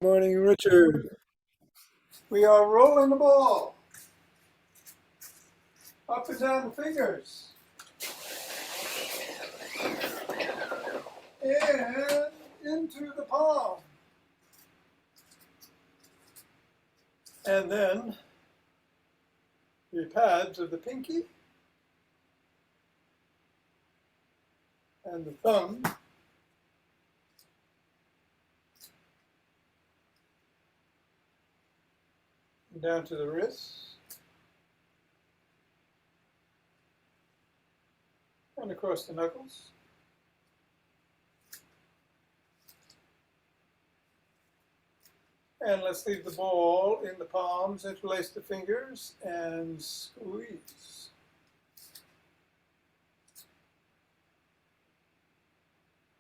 Morning, Richard. We are rolling the ball up and down the fingers and into the palm. And then the pads of the pinky and the thumb down to the wrist and across the knuckles. And let's leave the ball in the palms, interlace the fingers, and squeeze.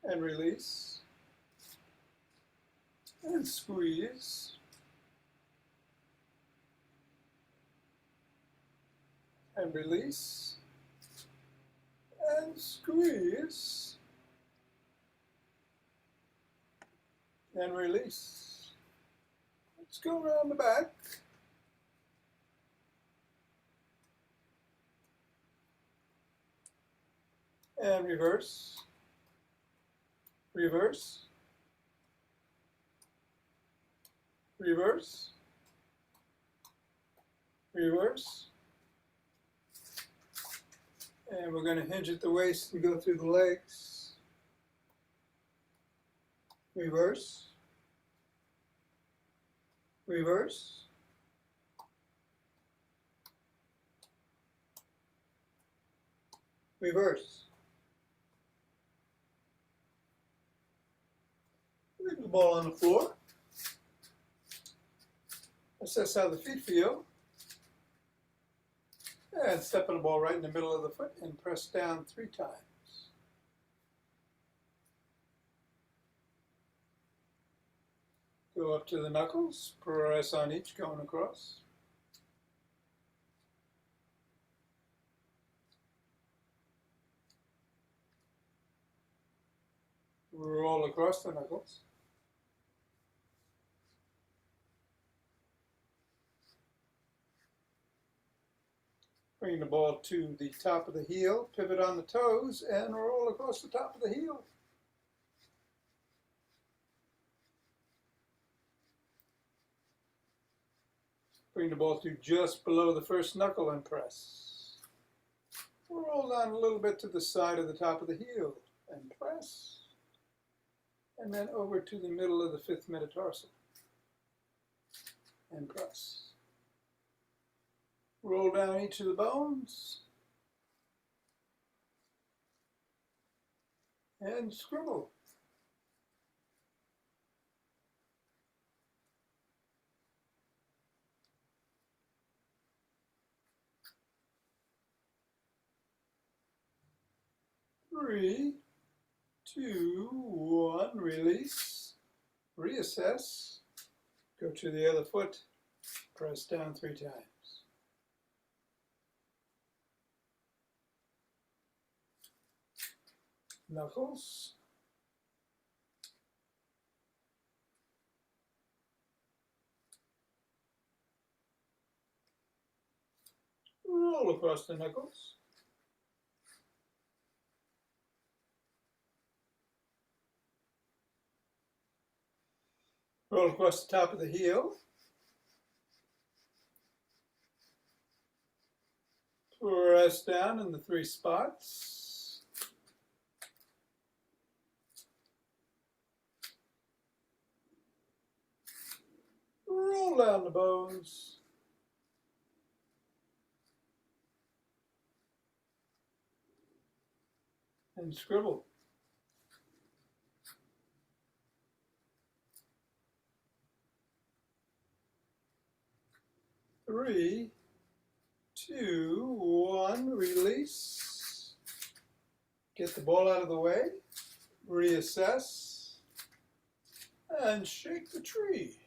And release. And squeeze. And release. And squeeze. And release. Let's go around the back. And reverse. Reverse. Reverse. Reverse. And we're going to hinge at the waist and go through the legs. Reverse. Reverse. Reverse. Leave the ball on the floor. Assess how the feet feel. And step on the ball right in the middle of the foot and press down 3 times. Go up to the knuckles, press on each going across. Roll across the knuckles. Bring the ball to the top of the heel, pivot on the toes, and roll across the top of the heel. Bring the ball to just below the first knuckle and press. Roll down a little bit to the side of the top of the heel and press. And then over to the middle of the 5th metatarsal and press. Roll down each of the bones and scribble. Three, 2, 1, release, reassess, go to the other foot, press down 3 times. Knuckles. Roll across the knuckles. Roll across the top of the heel. Press down in the 3 spots. Roll down the bones. And scribble. Three, 2, 1, release. Get the ball out of the way. Reassess. And shake the tree.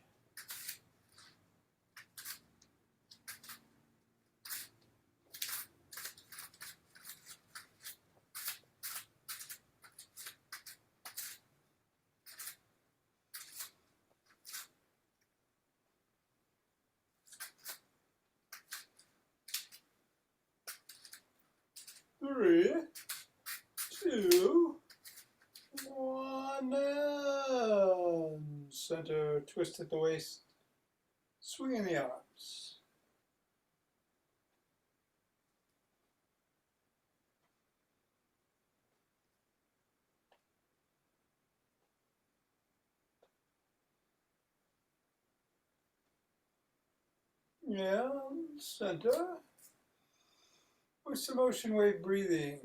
3, 2, 1, and center, twist at the waist, swinging the arms. And center, with some ocean wave breathing.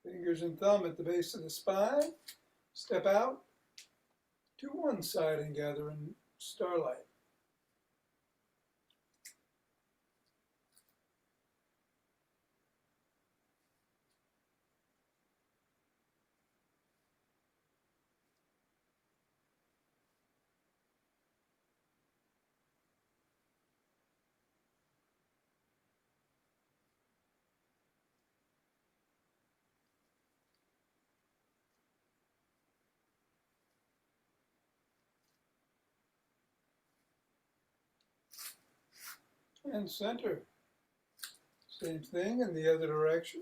Fingers and thumb at the base of the spine. Step out to one side and gather in starlight. And center. Same thing in the other direction.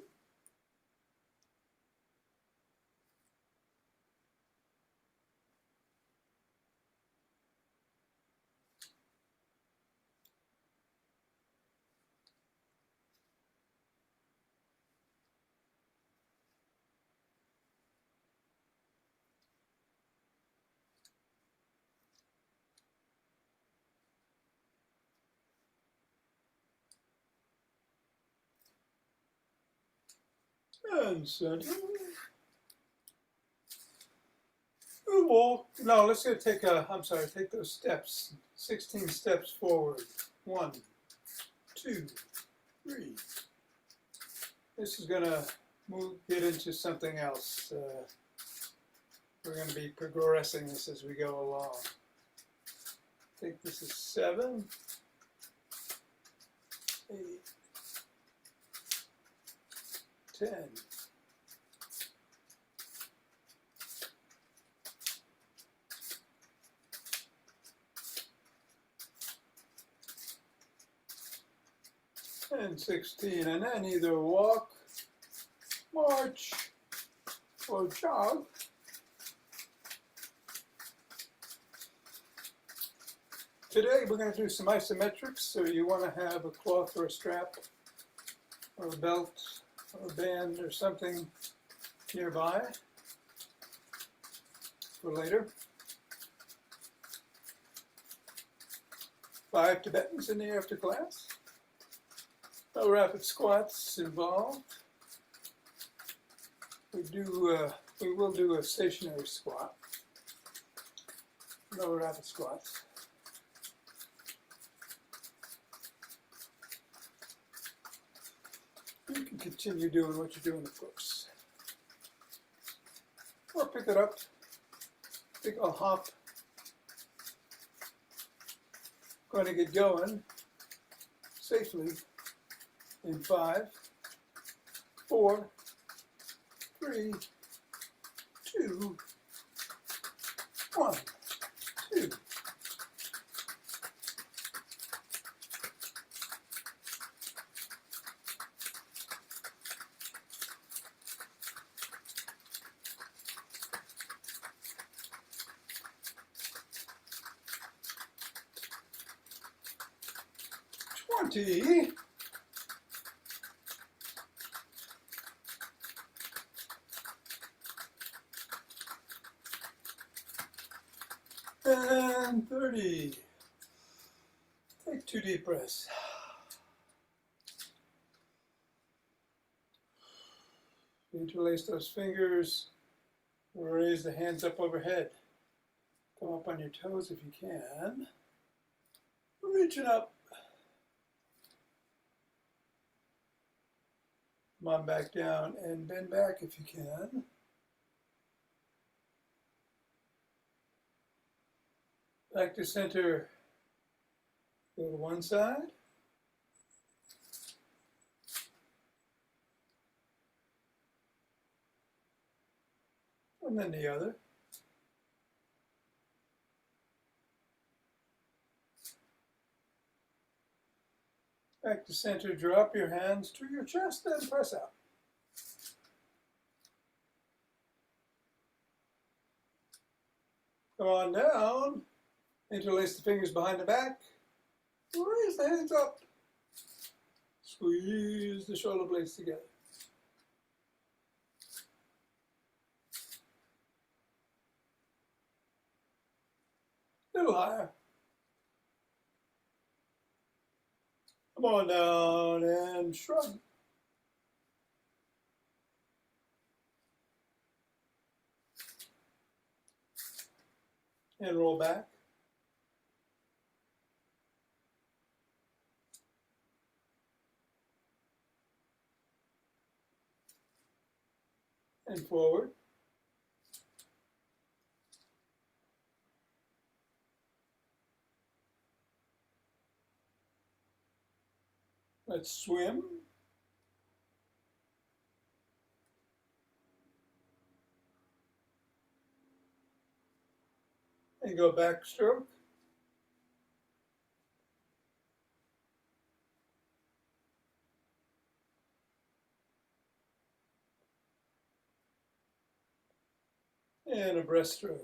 And center. Walk. No, let's go take take those steps. 16 steps forward. 1, 2, 3. This is going to get into something else. We're going to be progressing this as we go along. I think this is 7, 8, 10. And 16, and then either walk, march, or jog. Today we're going to do some isometrics, so you want to have a cloth or a strap or a belt or a band or something nearby for later. 5 Tibetans in the after class. No rapid squats involved. We will do a stationary squat. No rapid squats. You can continue doing what you're doing, of course. Or pick it up. I think I'll hop. Going to get going safely in 5, 4, 3, 2, 1, 2. And 30. Take 2 deep breaths. Interlace those fingers. Raise the hands up overhead. Come up on your toes if you can. Reaching up. Come on back down and bend back if you can. Back to center. Go to one side. And then the other. Back to center, drop your hands to your chest and press out. Come on down, interlace the fingers behind the back, raise the hands up, squeeze the shoulder blades together. A little higher. Come on down and shrug. And roll back. And forward. Let's swim. And go backstroke. And a breaststroke.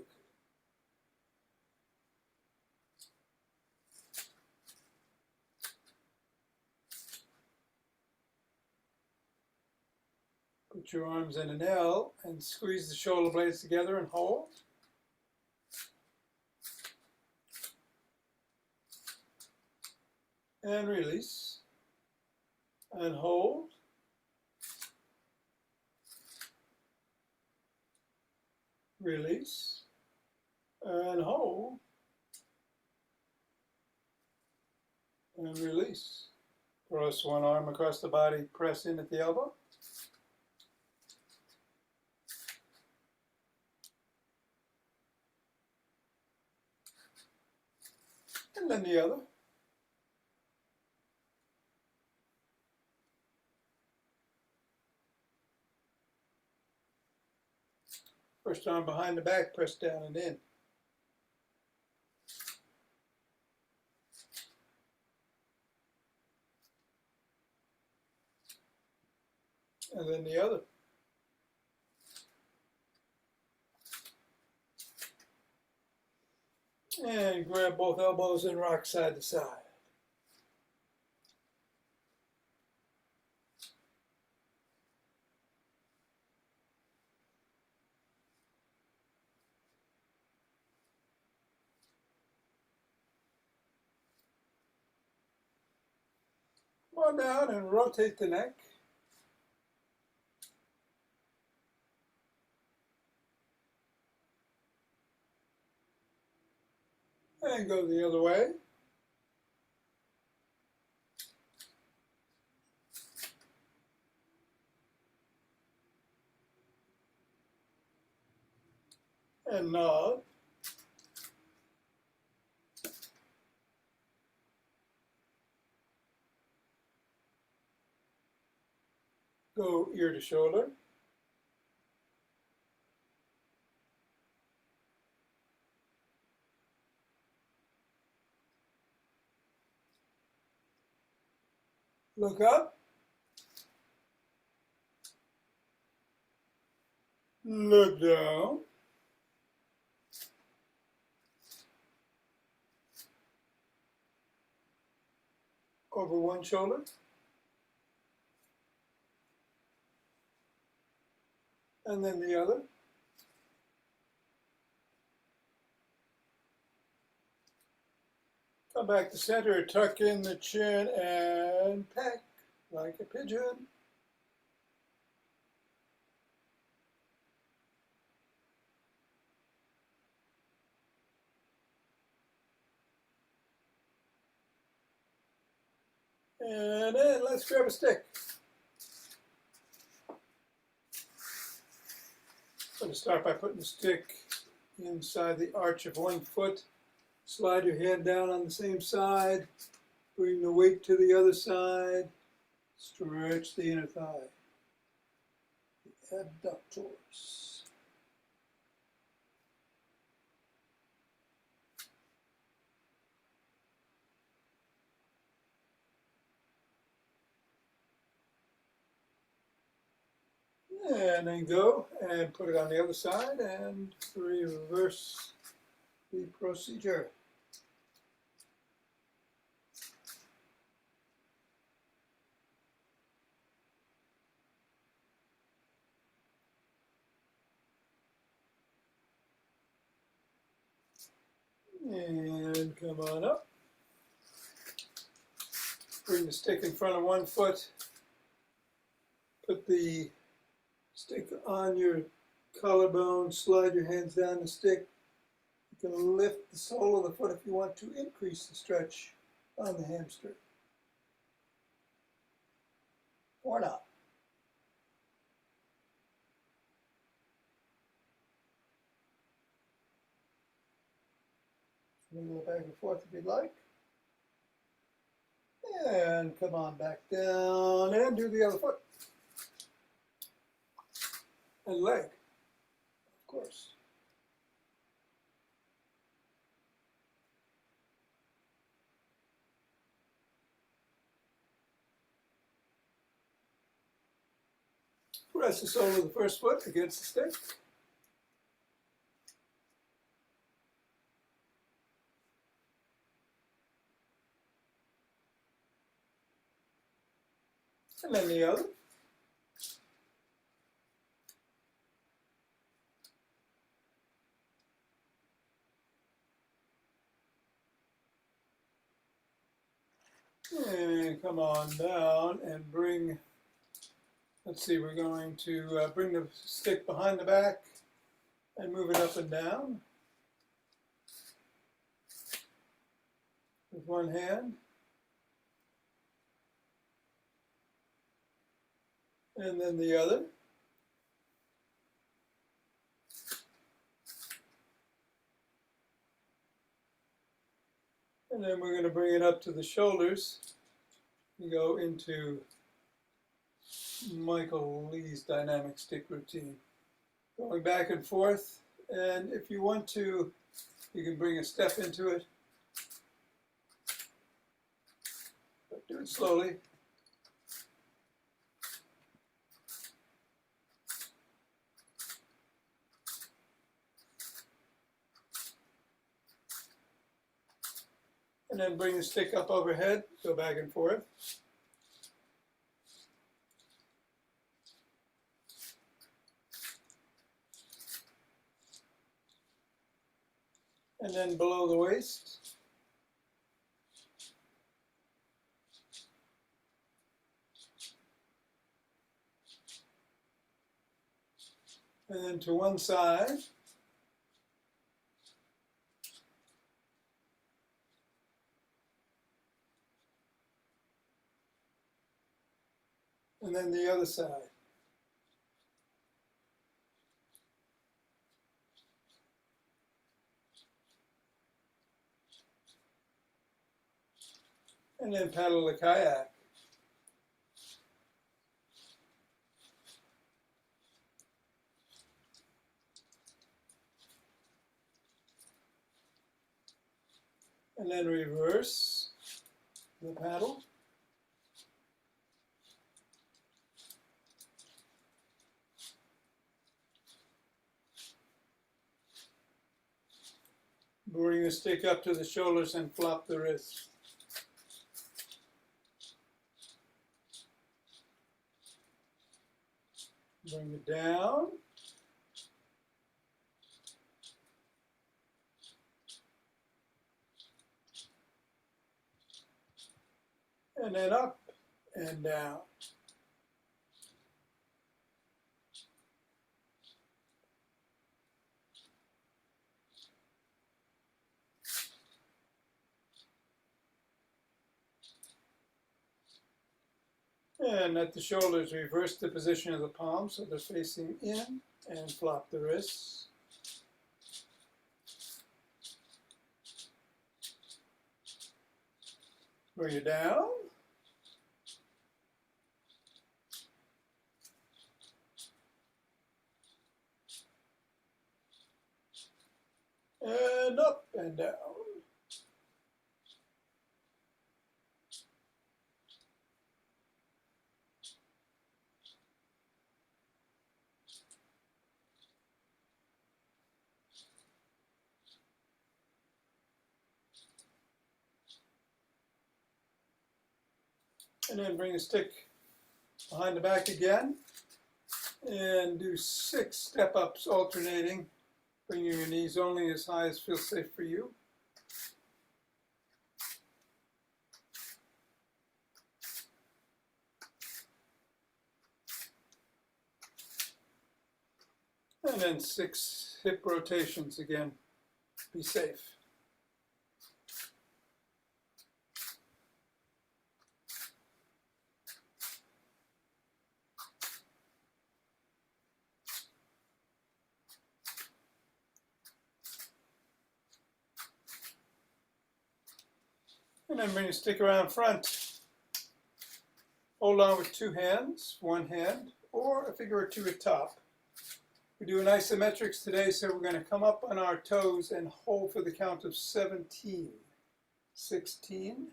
Put your arms in an L and squeeze the shoulder blades together and hold. And release. And hold. Release. And hold. And release. Cross one arm across the body, press in at the elbow. And then the other. First arm behind the back, press down and in. And then the other. And grab both elbows and rock side to side. Come on down and rotate the neck. And go the other way. And nod. Go ear to shoulder. Look up. Look down. Over one shoulder. And then the other. Come back to center, tuck in the chin and peck like a pigeon. And then let's grab a stick. I'm going to start by putting the stick inside the arch of one foot. Slide your hand down on the same side. Bring the weight to the other side. Stretch the inner thigh. The abductors. And then go and put it on the other side and reverse the procedure. And come on up. Bring the stick in front of one foot. Put the stick on your collarbone. Slide your hands down the stick. You can lift the sole of the foot if you want to increase the stretch on the hamstring. Or not. You can go back and forth if you'd like. And come on back down and do the other foot. And leg, of course. Press the sole of the first foot against the stick. And then the other. And come on down and bring, let's see, we're going to bring the stick behind the back and move it up and down with one hand. And then the other. And then we're going to bring it up to the shoulders and go into Michael Lee's dynamic stick routine. Going back and forth, and if you want to, you can bring a step into it. But do it slowly. And then bring the stick up overhead, go back and forth. And then below the waist. And then to one side. And then the other side. And then paddle the kayak. And then reverse the paddle. Bring the stick up to the shoulders and flop the wrists. Bring it down. And then up and down. And at the shoulders, reverse the position of the palms so they're facing in and flop the wrists. Bring it down. And up and down. And then bring the stick behind the back again. And do 6 step-ups alternating, bringing your knees only as high as feels safe for you. And then 6 hip rotations again. Be safe. And then bring your stick around front. Hold on with 2 hands, 1 hand, or a figure or 2 at top. We're doing isometrics today, so we're going to come up on our toes and hold for the count of 17. 16.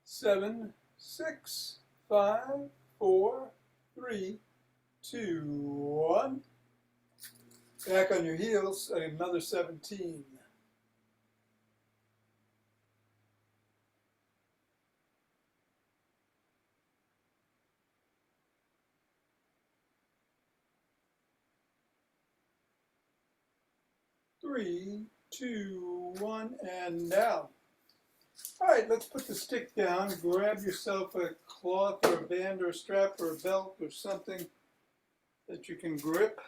7, 6, 5, 4, 3, 2, 1. Back on your heels, another 17. Three, 2, 1, and down. All right, let's put the stick down. Grab yourself a cloth or a band or a strap or a belt or something that you can grip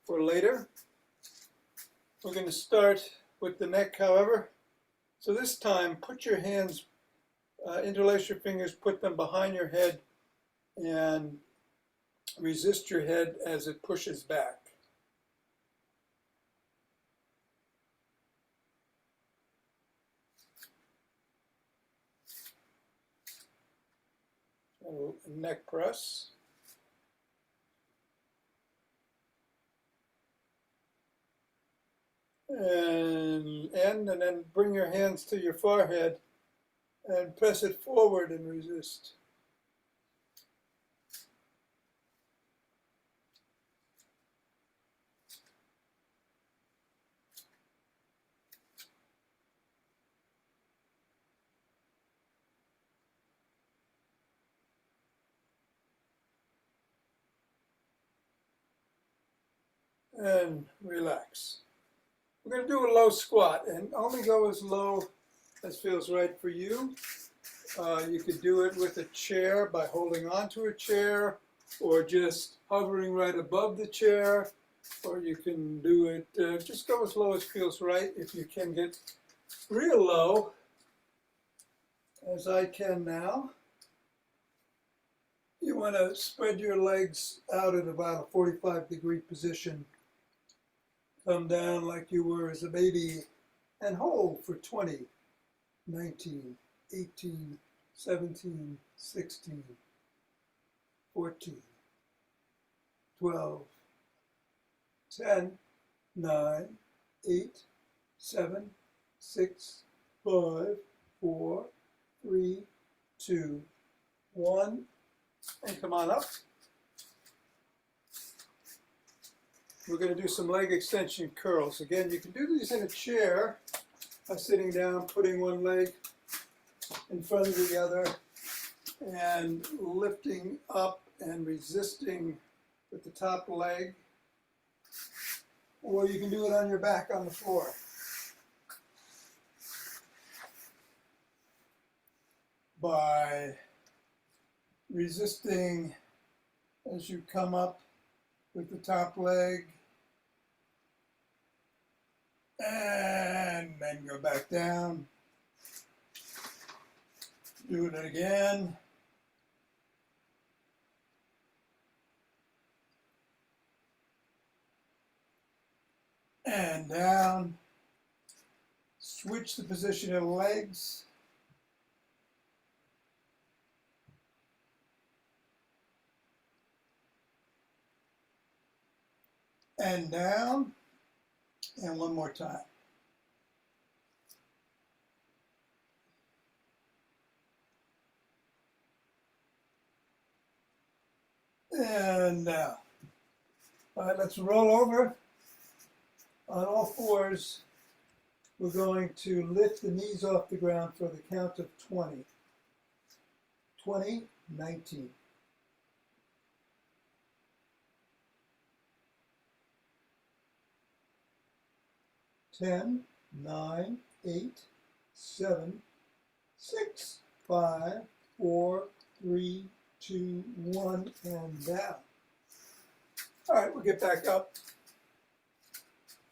for later. We're going to start with the neck, however. So this time, put your hands, interlace your fingers, put them behind your head, and resist your head as it pushes back. So, neck press. And end, and then bring your hands to your forehead and press it forward and resist. And relax. We're going to do a low squat and only go as low as feels right for you. You could do it with a chair by holding onto a chair or just hovering right above the chair, or you can do it, just go as low as feels right. If you can get real low, as I can now, you want to spread your legs out at about a 45-degree position. Come down like you were as a baby and hold for 20, 19, 18, 17, 16, 14, 12, 10, 9, 8, 7, 6, 5, 4, 3, 2, 1, and come on up. We're going to do some leg extension curls. Again, you can do these in a chair by sitting down, putting one leg in front of the other, and lifting up and resisting with the top leg. Or you can do it on your back on the floor. By resisting as you come up with the top leg And then go back down. Do it again. And down. Switch the position of the legs. And down. And one more time. And down. All right, let's roll over on all fours. We're going to lift the knees off the ground for the count of 20. 20, 19. 10, 9, 8, 7, 6, 5, 4, 3, 2, 1, and down. All right, we'll get back up.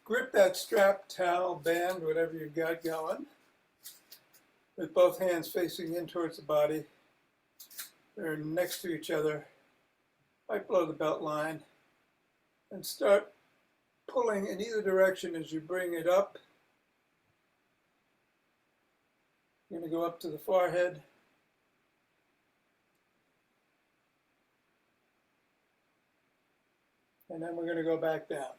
Grip that strap, towel, band, whatever you've got going, with both hands facing in towards the body. They're next to each other, right below the belt line, and start pulling in either direction as you bring it up. You're going to go up to the forehead. And then we're going to go back down.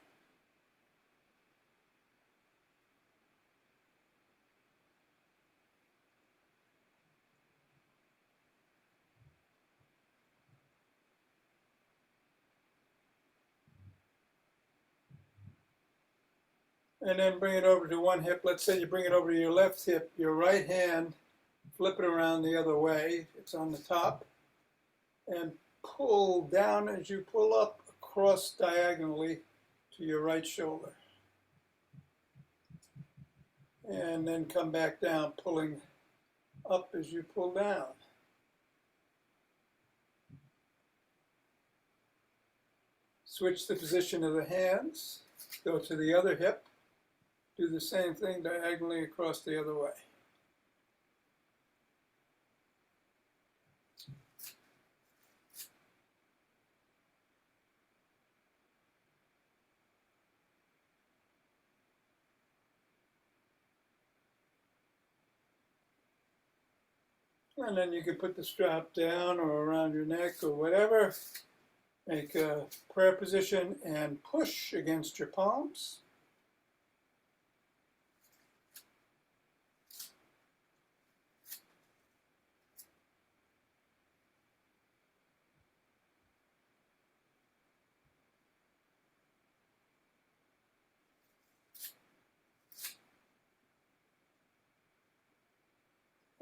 And then bring it over to one hip. Let's say you bring it over to your left hip, your right hand, flip it around the other way. It's on the top. And pull down as you pull up across diagonally to your right shoulder. And then come back down, pulling up as you pull down. Switch the position of the hands. Go to the other hip. Do the same thing diagonally across the other way. And then you can put the strap down or around your neck or whatever. Make a prayer position and push against your palms.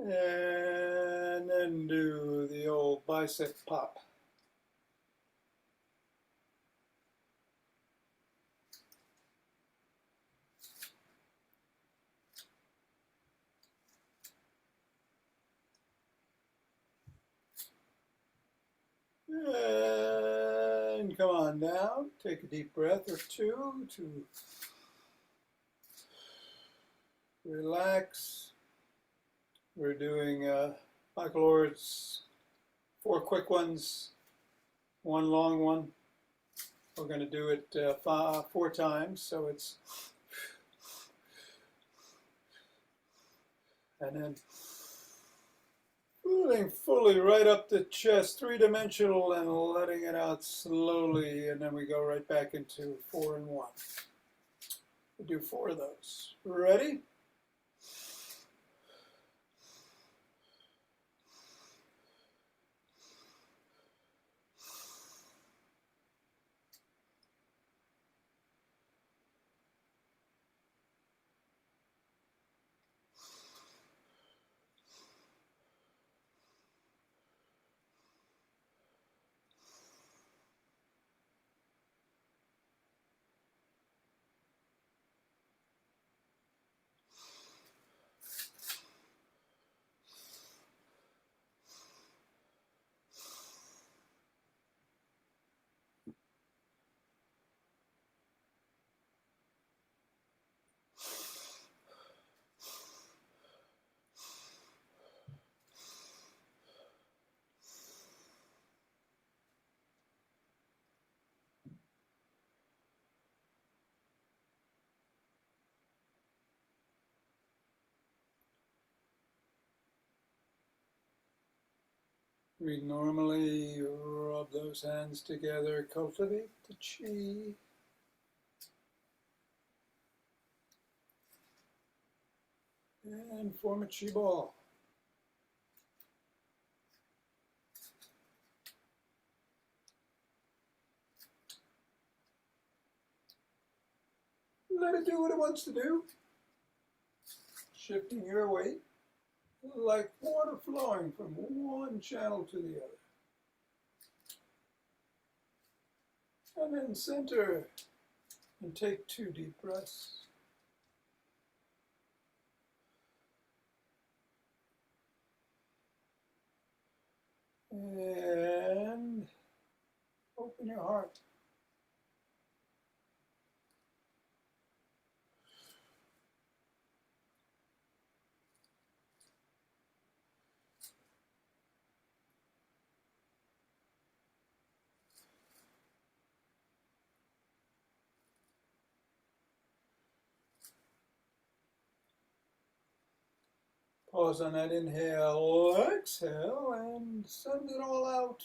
And then do the old bicep pop. And come on down. Take a deep breath or two to relax. We're doing Michael Orr's 4 quick ones, 1 long one. We're going to do it 4 times, so it's, and then feeling fully right up the chest, 3-dimensional, and letting it out slowly, and then we go right back into 4 and 1. We'll do 4 of those. Ready? We normally rub those hands together, cultivate the chi. And form a chi ball. Let it do what it wants to do. Shifting your weight like water flowing from one channel to the other. And then center and take 2 deep breaths. And open your heart. Pause on that inhale, exhale, and send it all out.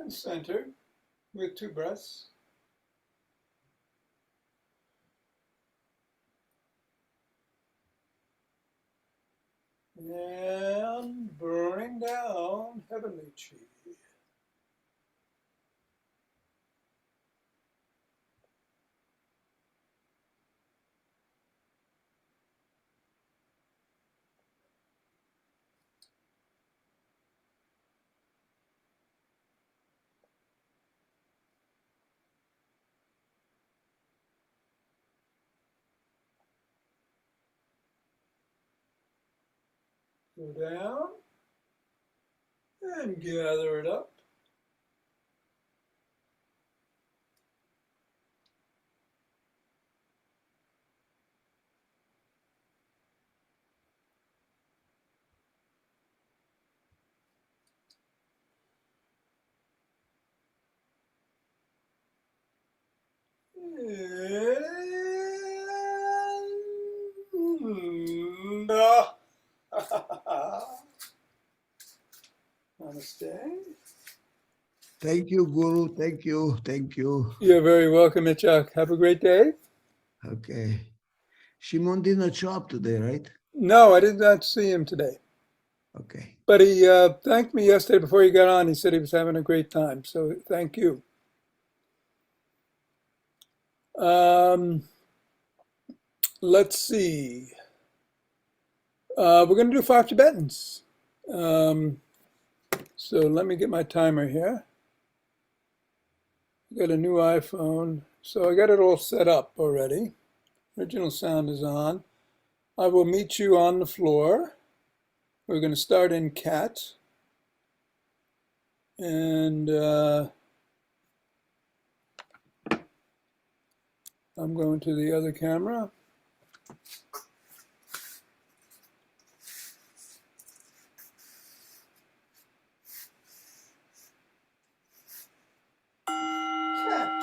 And center with 2 breaths. And bring down heavenly chi. Go down and gather it up. And namaste. Thank you, Guru. Thank you. Thank you. You're very welcome, Ichak. Have a great day. Okay. Shimon did not show up today, right? No, I did not see him today. Okay. But he thanked me yesterday before he got on. He said he was having a great time. So thank you. Let's see. We're going to do 5 Tibetans. So let me get my timer here. I got a new iPhone. So I got it all set up already. Original sound is on. I will meet you on the floor. We're going to start in cat. And I'm going to the other camera. Cat.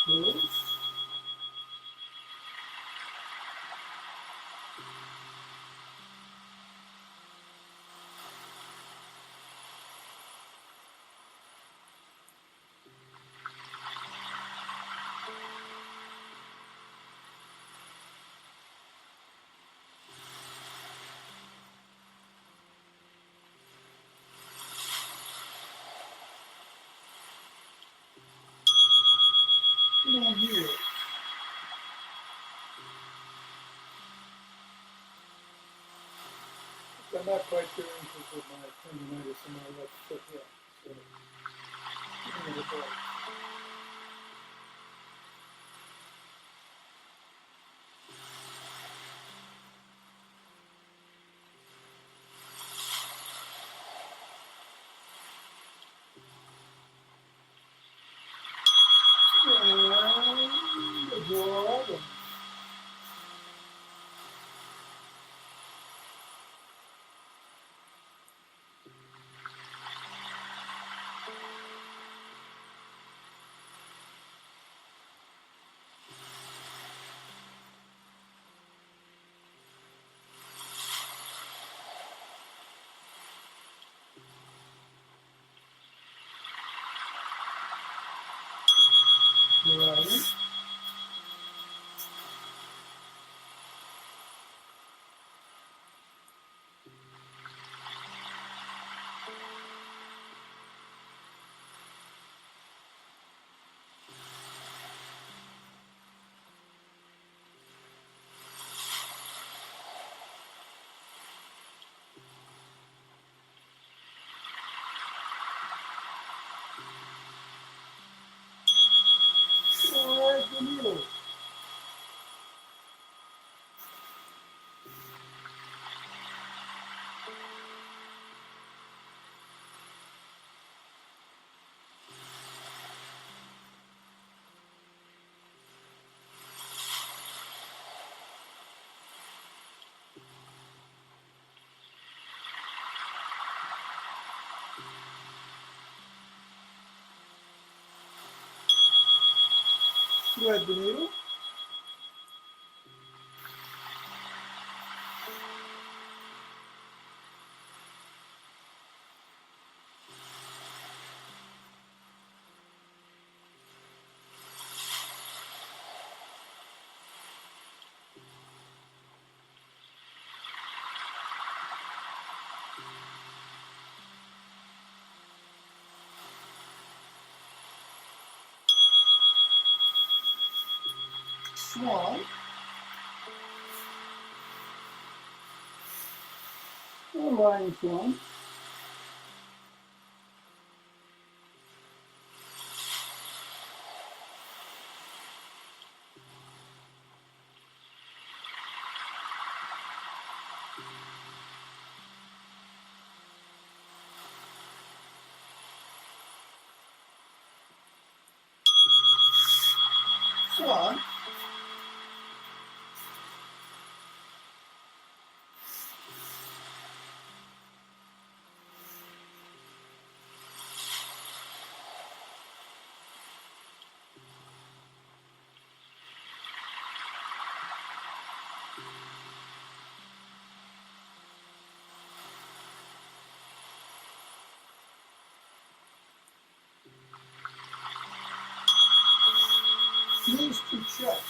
Close. Down here. I'm not quite sure because of my tendonitis in my left foot yet. So, give me the break. And absorb. Right. Thread the needle. Thread the needle. Swan. Or lying swan. Swan. Knees to chest.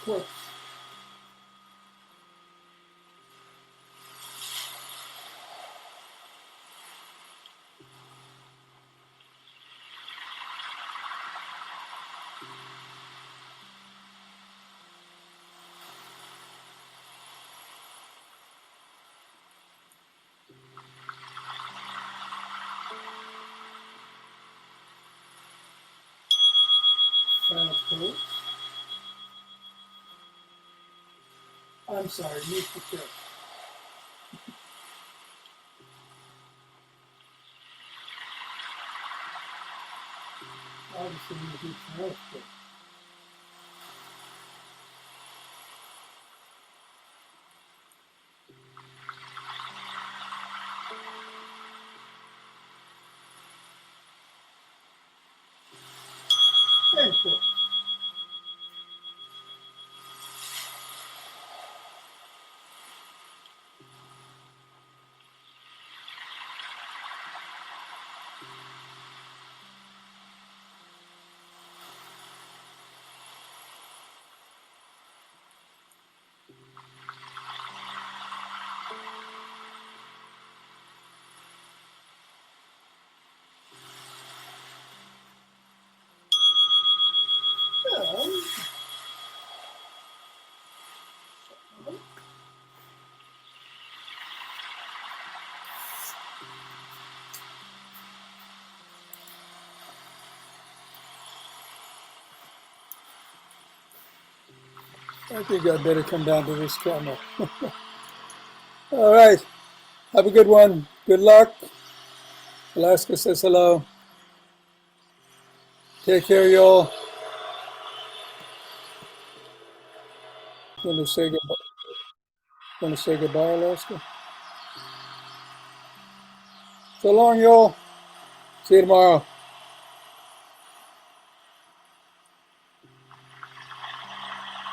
Corpse. Pull. I'm sorry, meet the tip. Obviously, you do transfer. And pull. I think I better come down to this camera. All right. Have a good one. Good luck. Alaska says hello. Take care, y'all. Gonna say goodbye. Gonna say goodbye, Alaska. So long, y'all. See you tomorrow.